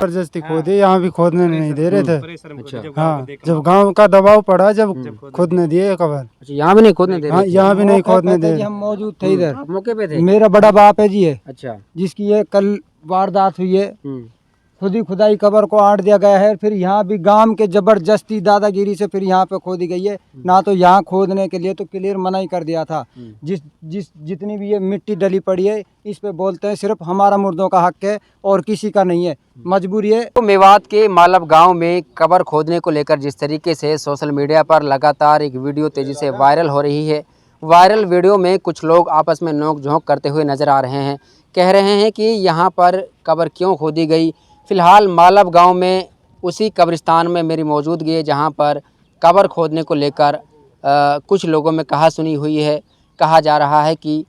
जबरदस्ती खोदी, यहाँ भी खोदने नहीं दे रहे थे। अच्छा हाँ, जब गांव का दबाव पड़ा, जब खोदने दिए कबर। अच्छा, यहाँ भी नहीं खोदने दे हाँ, रहे थे? यहाँ भी नहीं खोदने दे। हम मौजूद थे इधर, आप मौके पे थे? मेरा बड़ा बाप है जी है, अच्छा। जिसकी ये कल वारदात हुई है। खुदी खुदाई कबर को आड़ दिया गया है। फिर यहाँ भी गांव के जबरदस्ती दादागिरी से फिर यहाँ पे खोदी गई है। ना तो यहाँ खोदने के लिए तो क्लियर मना ही कर दिया था। जितनी भी ये मिट्टी डली पड़ी है, इस पे बोलते हैं सिर्फ हमारा मुर्दों का हक है और किसी का नहीं है, मजबूरी है। तो मेवात के मालब गांव में कबर खोदने को लेकर जिस तरीके से सोशल मीडिया पर लगातार एक वीडियो तेजी से वायरल हो रही है, वायरल वीडियो में कुछ लोग आपस में नोक झोंक करते हुए नजर आ रहे हैं। कह रहे हैं कि यहाँ पर कबर क्यों खोदी गई। फ़िलहाल मालब गांव में उसी कब्रिस्तान में मेरी मौजूदगी है जहाँ पर कबर खोदने को लेकर कुछ लोगों में कहा सुनी हुई है। कहा जा रहा है कि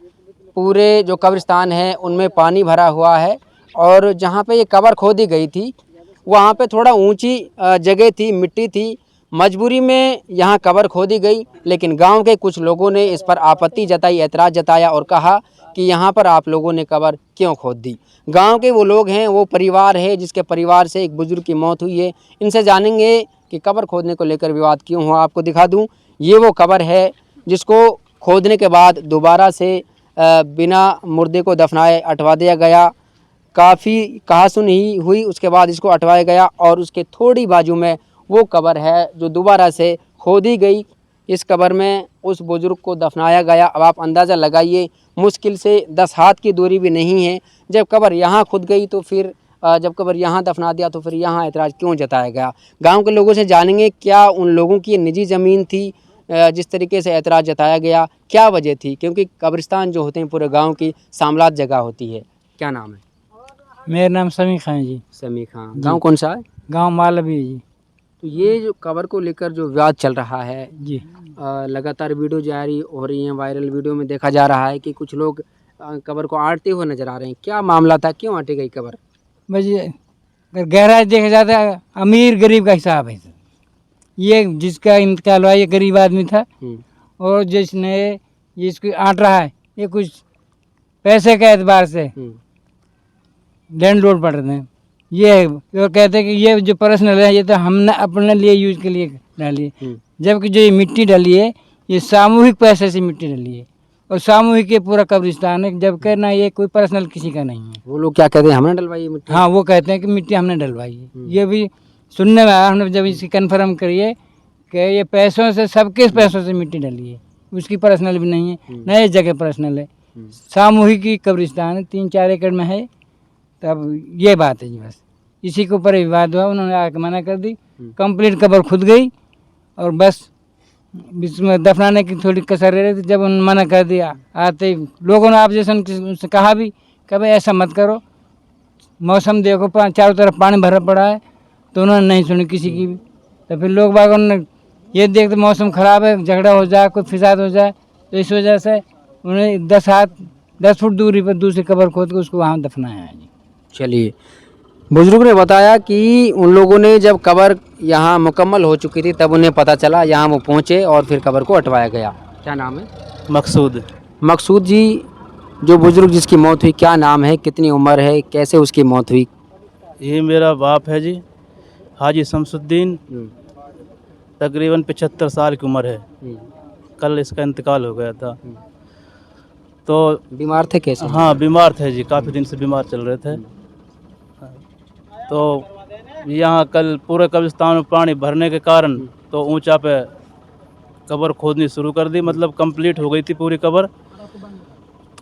पूरे जो कब्रिस्तान है उनमें पानी भरा हुआ है और जहाँ पे ये कबर खोदी गई थी वहाँ पे थोड़ा ऊंची जगह थी, मिट्टी थी, मजबूरी में यहाँ कबर खोदी गई। लेकिन गांव के कुछ लोगों ने इस पर आपत्ति जताई, ऐतराज़ जताया और कहा कि यहाँ पर आप लोगों ने कबर क्यों खोद दी। गांव के वो लोग हैं, वो परिवार है जिसके परिवार से एक बुजुर्ग की मौत हुई है। इनसे जानेंगे कि कबर खोदने को लेकर विवाद क्यों हुआ। आपको दिखा दूँ, ये वो कबर है जिसको खोदने के बाद दोबारा से बिना मुर्दे को दफनाए हटवा दिया गया। काफ़ी कहासुनी हुई, उसके बाद इसको हटवाया गया और उसके थोड़ी बाजू में वो कबर है जो दोबारा से खोदी गई। इस कबर में उस बुज़ुर्ग को दफनाया गया। अब आप अंदाज़ा लगाइए, मुश्किल से 10 हाथ की दूरी भी नहीं है। जब कबर यहाँ खुद गई तो फिर जब कबर यहाँ दफना दिया तो फिर यहाँ ऐतराज़ क्यों जताया गया। गांव के लोगों से जानेंगे क्या उन लोगों की निजी ज़मीन थी जिस तरीके से ऐतराज़ जताया गया, क्या वजह थी, क्योंकि कब्रिस्तान जो होते हैं पूरे गाँव की सामलात जगह होती है। क्या नाम है? मेरा नाम समी खान है जी। समी खान। गांव कौन सा है? गांव मालवी है जी। तो ये जो कबर को लेकर जो विवाद चल रहा है जी, लगातार वीडियो जारी हो रही है, वायरल वीडियो में देखा जा रहा है कि कुछ लोग कबर को आटते हुए नजर आ रहे हैं। क्या मामला था, क्यों आटी गई कबर? बस ये अगर गहराई देखा जाता है, अमीर गरीब का हिसाब है। ये जिसका इंतकाल हुआ ये गरीब आदमी था और जिसने जिसको आट रहा है ये कुछ पैसे के एतबार से लैंड लोड पड़ रहे हैं। ये है और कहते हैं कि ये जो पर्सनल है ये तो हमने अपने लिए यूज के लिए डाली है, जबकि जो ये मिट्टी डाली है ये सामूहिक पैसे से मिट्टी डाली है और सामूहिक ये पूरा कब्रिस्तान है, जबकि ना ये कोई पर्सनल किसी का नहीं है। वो लोग क्या कहते हैं, हमने डलवाई है मिट्टी? हाँ, वो कहते हैं कि मिट्टी हमने डलवाई है। ये भी सुनने में आया, हमने जब इसकी कन्फर्म करिए कि ये पैसों से, सबके पैसों से मिट्टी डली है, उसकी पर्सनल भी नहीं है, न ये जगह पर्सनल है, सामूहिक ही कब्रिस्तान है, 3-4 एकड़ में है। तब ये बात है जी, बस इसी के ऊपर विवाद हुआ, उन्होंने आके मना कर दी, कंप्लीट कबर खुद गई और बस इसमें दफनाने की थोड़ी कसर रह रही थी। जब उन्होंने मना कर दिया, आते ही लोगों ने ऑब्जेक्शन से कहा भी कि भाई ऐसा मत करो, मौसम देखो चारों तरफ पानी भरा पड़ा है, तो उन्होंने नहीं सुनी किसी की भी। तो फिर लोग बागों ने ये देखते मौसम ख़राब है, झगड़ा हो जाए, कोई फिसाद हो जाए, तो इस वजह से उन्हें 10 फुट दूरी पर दूसरी कबर खोद के उसको वहाँ दफनाया है जी। चलिए, बुजुर्ग ने बताया कि उन लोगों ने जब कबर यहाँ मुकम्मल हो चुकी थी तब उन्हें पता चला, यहाँ वो पहुँचे और फिर कबर को हटवाया गया। क्या नाम है? मकसूद। मकसूद जी, जो बुजुर्ग जिसकी मौत हुई, क्या नाम है, कितनी उम्र है, कैसे उसकी मौत हुई? ये मेरा बाप है जी, हाजी शमसुद्दीन, तकरीबन 75 साल की उम्र है। कल इसका इंतकाल हो गया था। तो बीमार थे कैसे? हाँ, बीमार थे जी, काफ़ी दिन से बीमार चल रहे थे। तो यहाँ कल पूरे कब्रिस्तान में पानी भरने के कारण तो ऊंचा पे कबर खोदनी शुरू कर दी, मतलब कंप्लीट हो गई थी पूरी कबर।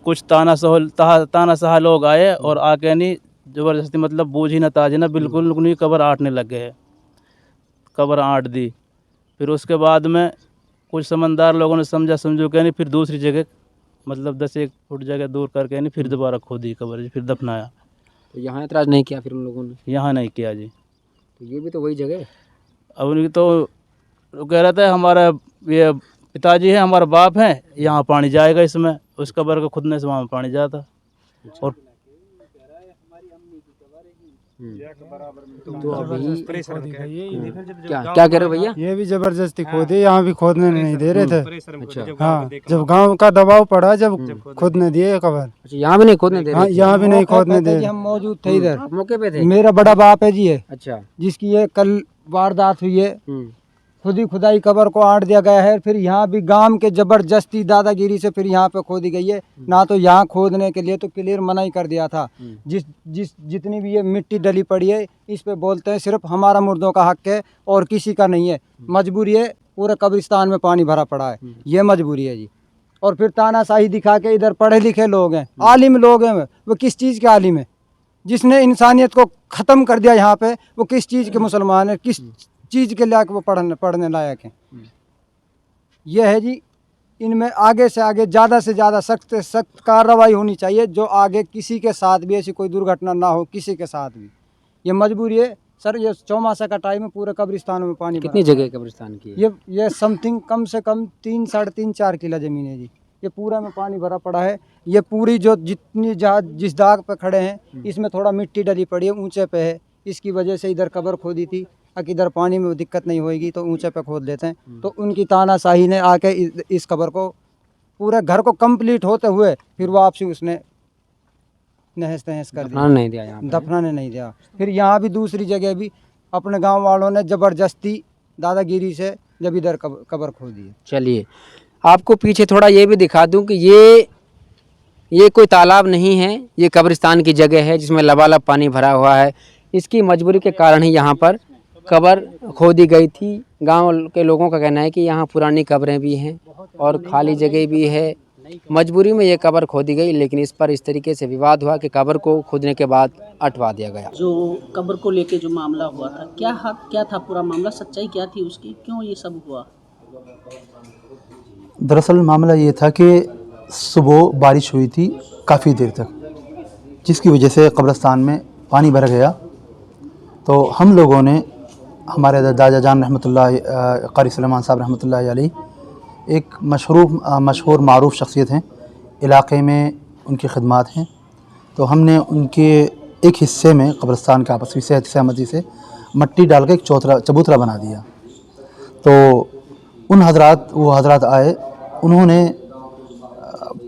कुछ तानाशाह लोग आए और आके नहीं ज़बरदस्ती, मतलब बूझी ना ताजी ना, बिल्कुल नहीं कबर आटने लग गए। कबर आट दी। फिर उसके बाद में कुछ समझदार लोगों ने समझू के नहीं, फिर दूसरी जगह मतलब 10-1 फुट जगह दूर करके नहीं फिर दोबारा खोदी कबर, फिर दफनाया। तो यहाँ एतराज़ नहीं किया फिर उन लोगों ने? यहाँ नहीं किया जी। तो ये भी तो वही जगह है। अब उनकी तो कह रहा था हमारा ये पिताजी है, हमारा बाप है, यहाँ पानी जाएगा इसमें, उस कबर को खुदने से वहाँ पानी जाता। और तो अभी क्या क्या कह रहे हो भैया? ये भी जबरदस्ती खोदे, यहाँ भी खोदने नहीं दे रहे थे। अच्छा हाँ, जब गांव का दबाव पड़ा, जब खोदने दिए कबर। अच्छा, यहाँ भी नहीं खोदने दे हाँ, रहे थे? यहाँ भी नहीं खोदने दे। हम मौजूद थे इधर, आप मौके पे थे? मेरा बड़ा बाप है जी है, अच्छा। जिसकी ये कल वारदात हुई है, खुदी खुदाई कबर को आड़ दिया गया है। फिर यहाँ भी गांव के जबरदस्ती दादागिरी से फिर यहाँ पे खोदी गई है। ना तो यहाँ खोदने के लिए तो क्लियर मना ही कर दिया था। जितनी भी ये मिट्टी डली पड़ी है, इस पे बोलते हैं सिर्फ हमारा मुर्दों का हक है और किसी का नहीं है। मजबूरी है, पूरे कब्रिस्तान में पानी भरा पड़ा है, ये मजबूरी है जी। और फिर तानाशाही दिखा के, इधर पढ़े लिखे लोग हैं, आलिम लोग हैं, वो किस चीज़ के आलिम है? जिसने इंसानियत को ख़त्म कर दिया यहाँ पे, वो किस चीज़ के मुसलमान है, किस चीज़ के लायक वो पढ़ने लायक हैं? यह है जी, इनमें आगे से आगे ज़्यादा से ज़्यादा सख्त से सख्त कार्रवाई होनी चाहिए, जो आगे किसी के साथ भी ऐसी कोई दुर्घटना ना हो, किसी के साथ भी। ये मजबूरी है सर। ये चौमासा का टाइम है, पूरे कब्रिस्तानों में पानी कितनी जगह कब्रिस्तान की है? ये समथिंग कम से कम 3, 3.5, 4 किला ज़मीन है जी। ये पूरा में पानी भरा पड़ा है। ये पूरी जो जितनी जहाँ जिस दाग पे खड़े हैं, इसमें थोड़ा मिट्टी डली पड़ी है, ऊंचे पे है। इसकी वजह से इधर कब्र खोदी थी, कि इधर पानी में दिक्कत नहीं होएगी तो ऊंचे पे खोद लेते हैं। तो उनकी तानाशाही ने आके इस कब्र को, पूरे घर को कंप्लीट होते हुए फिर वापसी उसने नहस तहस कर दिया, नहीं दिया यहाँ पे। दफनाने नहीं दिया। फिर यहाँ भी दूसरी जगह भी अपने गांव वालों ने ज़बरदस्ती दादागिरी से जब इधर कब्र खोदी है। चलिए, आपको पीछे थोड़ा ये भी दिखा दूं कि ये कोई तालाब नहीं है, ये कब्रिस्तान की जगह है जिसमें लबालब पानी भरा हुआ है। इसकी मजबूरी के कारण ही यहाँ पर कब्र खोदी गई थी। गांव के लोगों का कहना है कि यहाँ पुरानी कब्रें भी हैं और खाली जगह भी है। मजबूरी में ये कब्र खोदी गई, लेकिन इस पर इस तरीके से विवाद हुआ कि कब्र को खोदने के बाद हटवा दिया गया। जो कब्र को लेके जो मामला हुआ था, क्या था पूरा मामला, सच्चाई क्या थी उसकी, क्यों ये सब हुआ? दरअसल मामला ये था कि सुबह बारिश हुई थी काफ़ी देर तक, जिसकी वजह से कब्रिस्तान में पानी भर गया। तो हम लोगों ने, हमारे दादा जान रहमतुल्लाह क़ारी सलेमान साहब रहमतुल्लाह अलैह एक मशहूर मारूफ शख्सियत हैं इलाक़े में, उनकी खिदमात हैं। तो हमने उनके एक हिस्से में कब्रिस्तान के आपस में सहमति से मट्टी डाल के एक चबूतरा बना दिया। तो वो हजरात आए, उन्होंने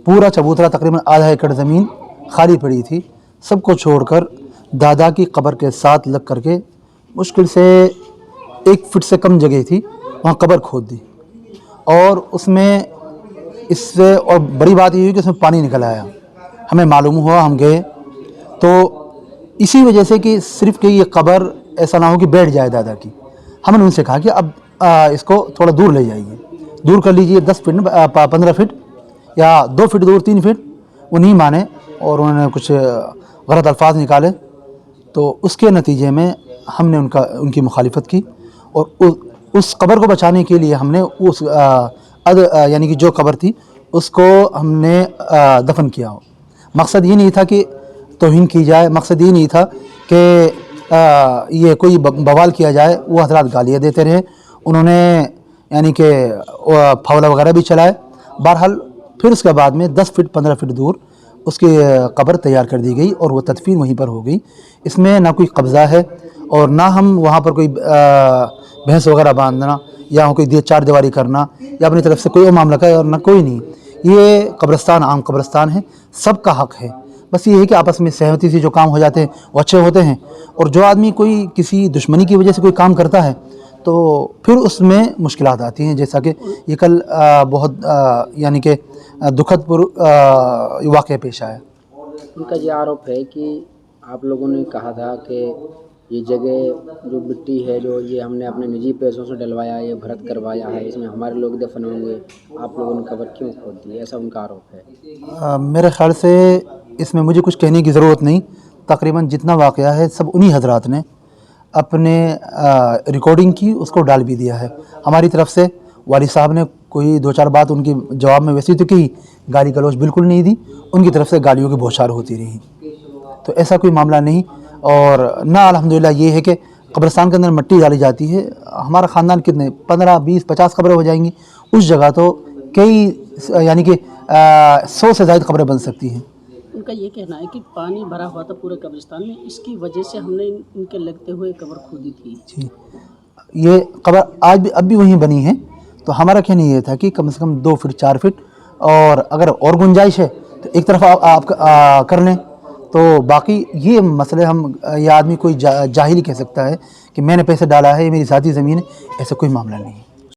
पूरा चबूतरा, तकरीबन आधा एकड़ ज़मीन खाली पड़ी थी, सबको छोड़कर दादा की कब्र के साथ लग करके मुश्किल से 1 फुट से कम जगह थी, वहाँ कब्र खोद दी। और उसमें इससे और बड़ी बात ये हुई कि उसमें पानी निकल आया। हमें मालूम हुआ, हम गए, तो इसी वजह से कि सिर्फ कि ये कब्र ऐसा ना हो कि बैठ जाए दादा की, हमने उनसे कहा कि अब इसको थोड़ा दूर ले जाइए, दूर कर लीजिए 10 फीट 15 फीट या 2 फीट दूर, 3 फीट। वो नहीं माने और उन्होंने कुछ गलत अल्फाज निकाले। तो उसके नतीजे में हमने उनकी मुखालिफत की और उस कब्र को बचाने के लिए हमने उस यानी कि जो कब्र थी उसको हमने दफन किया हो। मकसद ये नहीं था कि तौहीन की जाए, मकसद ये नहीं था कि ये कोई बवाल किया जाए। वो हजरात गालियाँ देते रहे, उन्होंने यानी कि फावला वगैरह भी चलाए। बहरहाल फिर उसके बाद में 10 फीट 15 फीट दूर उसकी कब्र तैयार कर दी गई और वो तदफीन वहीं पर हो गई। इसमें ना कोई कब्ज़ा है और ना हम वहाँ पर कोई भैंस वगैरह बांधना या कोई 4 दीवारी करना या अपनी तरफ से कोई मामला करना, कोई नहीं। ये कब्रिस्तान आम कब्रिस्तान है, सबका हक है। बस ये है कि आपस में सहमति से जो काम हो जाते हैं वो अच्छे होते हैं। और जो आदमी कोई किसी दुश्मनी की वजह से कोई काम करता है तो फिर उसमें मुश्किलात आती हैं, जैसा कि ये कल बहुत यानी कि दुखद वाक़या पेश आया। उनका ये आरोप है कि आप लोगों ने कहा था कि ये जगह जो मिट्टी है, जो ये हमने अपने निजी पैसों से डलवाया, ये भरत करवाया है, इसमें हमारे लोग दफन होंगे, आप लोगों ने कब्र क्यों खोद दी, ऐसा उनका आरोप है। मेरे ख़्याल से इसमें मुझे कुछ कहने की ज़रूरत नहीं। तकरीबन जितना वाक़या है सब उन्हीं हजरात ने अपने रिकॉर्डिंग की, उसको डाल भी दिया है। हमारी तरफ से वाली साहब ने कोई 2-4 बात उनके जवाब में वैसी तो की, गाली गलौज बिल्कुल नहीं दी, उनकी तरफ से गालियों की बौछार होती रही। तो ऐसा कोई मामला नहीं। और ना अल्हम्दुलिल्लाह ये है कि कब्रिस्तान के अंदर मिट्टी डाली जाती है। हमारा ख़ानदान कितने 15, 20, 50 कब्रें हो जाएंगी, उस जगह तो कई यानी कि 100 से ज़्यादा कब्रें बन सकती हैं। उनका ये कहना है कि पानी भरा हुआ था पूरे कब्रिस्तान में, इसकी वजह से हमने इनके लगते हुए कब्र खोदी थी। जी, ये कब्र आज भी अब भी वहीं बनी है। तो हमारा कहना ये था कि कम से कम 2 फीट 4 फीट, और अगर और गुंजाइश है तो एक तरफ आप कर लें। तो बाकी ये मसले हम, ये आदमी कोई जाहिल ही कह सकता है कि मैंने पैसे डाला है, ये मेरी साथी ज़मीन है, ऐसा कोई मामला नहीं है।